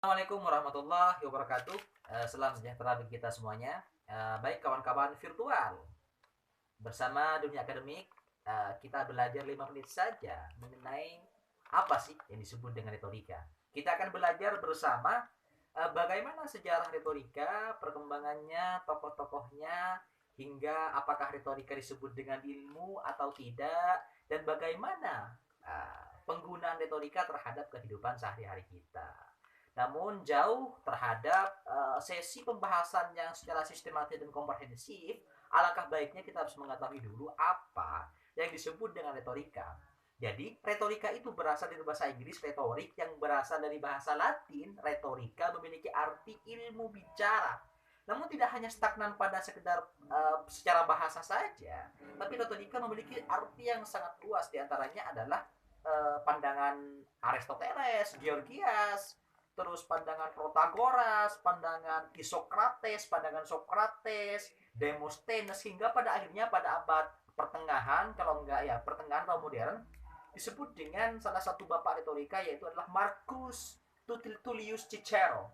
Assalamualaikum warahmatullahi wabarakatuh. Salam sejahtera bagi kita semuanya. Baik kawan-kawan virtual, bersama dunia akademik, kita belajar 5 menit saja mengenai apa sih yang disebut dengan retorika. Kita akan belajar bersama bagaimana sejarah retorika, perkembangannya, tokoh-tokohnya, hingga apakah retorika disebut dengan ilmu atau tidak, dan bagaimana penggunaan retorika terhadap kehidupan sehari-hari kita. Namun jauh terhadap sesi pembahasan yang secara sistematis dan komprehensif, alangkah baiknya kita harus mengetahui dulu apa yang disebut dengan retorika. Jadi, retorika itu berasal dari bahasa Inggris retorik yang berasal dari bahasa Latin. Retorika memiliki arti ilmu bicara. Namun tidak hanya stagnan pada sekedar secara bahasa saja, tapi retorika memiliki arti yang sangat luas. Di antaranya adalah pandangan Aristoteles, Georgias, terus pandangan Protagoras, pandangan Isokrates, pandangan Sokrates, Demosthenes, hingga pada akhirnya pada abad pertengahan, kalau enggak ya pertengahan atau modern, disebut dengan salah satu bapak retorika, yaitu adalah Marcus Tullius Cicero.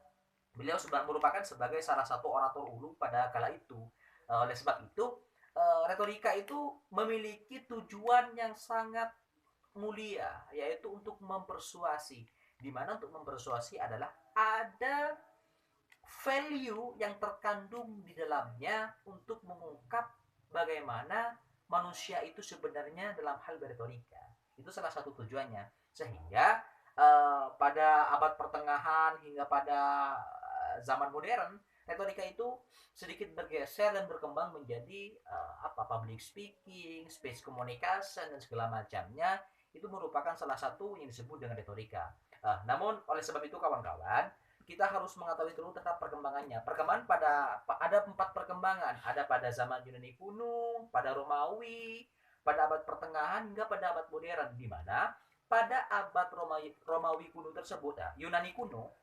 Beliau sudah merupakan sebagai salah satu orator ulung pada kala itu. Oleh sebab itu, retorika itu memiliki tujuan yang sangat mulia, yaitu untuk mempersuasi. Di mana untuk mempersuasi adalah ada value yang terkandung di dalamnya untuk mengungkap bagaimana manusia itu sebenarnya dalam hal berretorika. Itu salah satu tujuannya. Sehingga pada abad pertengahan hingga pada zaman modern, retorika itu sedikit bergeser dan berkembang menjadi public speaking, space communication, dan segala macamnya. Itu merupakan salah satu yang disebut dengan retorika. Namun oleh sebab itu kawan-kawan, kita harus mengetahui dulu tentang perkembangannya. Perkembangan ada 4 perkembangan. Ada pada zaman Yunani kuno, pada Romawi, pada abad pertengahan hingga pada abad modern, di mana pada abad Romawi kuno tersebut, Yunani kuno,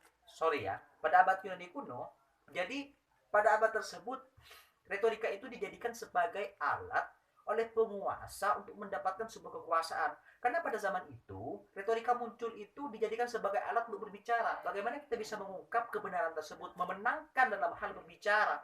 pada abad Yunani kuno, jadi pada abad tersebut retorika itu dijadikan sebagai alat oleh penguasa untuk mendapatkan sebuah kekuasaan. Karena pada zaman itu, retorika muncul itu dijadikan sebagai alat untuk berbicara. Bagaimana kita bisa mengungkap kebenaran tersebut, memenangkan dalam hal berbicara.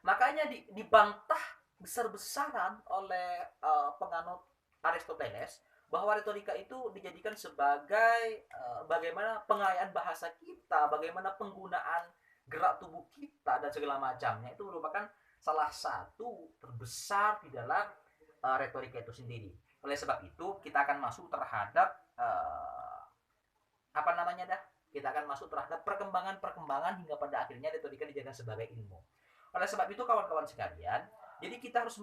Makanya dibantah besar-besaran oleh penganut Aristoteles bahwa retorika itu dijadikan sebagai bagaimana pengayaan bahasa kita, bagaimana penggunaan gerak tubuh kita dan segala macamnya, itu merupakan salah satu terbesar di dalam retorika itu sendiri. Oleh sebab itu kita akan masuk terhadap kita akan masuk terhadap perkembangan hingga pada akhirnya retorika dijadikan sebagai ilmu. Oleh sebab itu kawan-kawan sekalian, jadi kita harus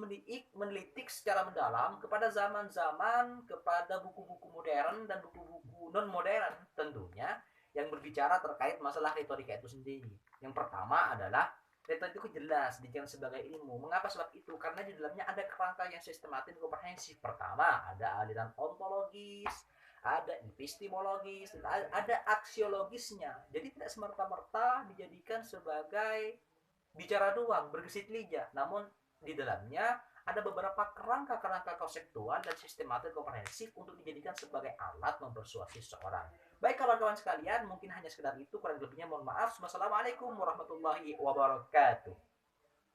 menelitik secara mendalam kepada zaman-zaman, kepada buku-buku modern dan buku-buku non modern tentunya, yang berbicara terkait masalah retorika itu sendiri. Yang pertama adalah retorika itu jelas dijadikan sebagai ilmu. Mengapa sebab itu? Karena di dalamnya ada kerangka yang sistematis dan komprehensif. Pertama, ada aliran ontologis, ada epistemologis, ada aksiologisnya. Jadi tidak semerta-merta dijadikan sebagai bicara doang, bergesit lidah. Namun di dalamnya ada beberapa kerangka-kerangka konseptual dan sistematis komprehensif untuk dijadikan sebagai alat mempersuasi seseorang. Baik kawan-kawan sekalian, mungkin hanya sekedar itu, kurang lebihnya mohon maaf. Wassalamualaikum warahmatullahi wabarakatuh.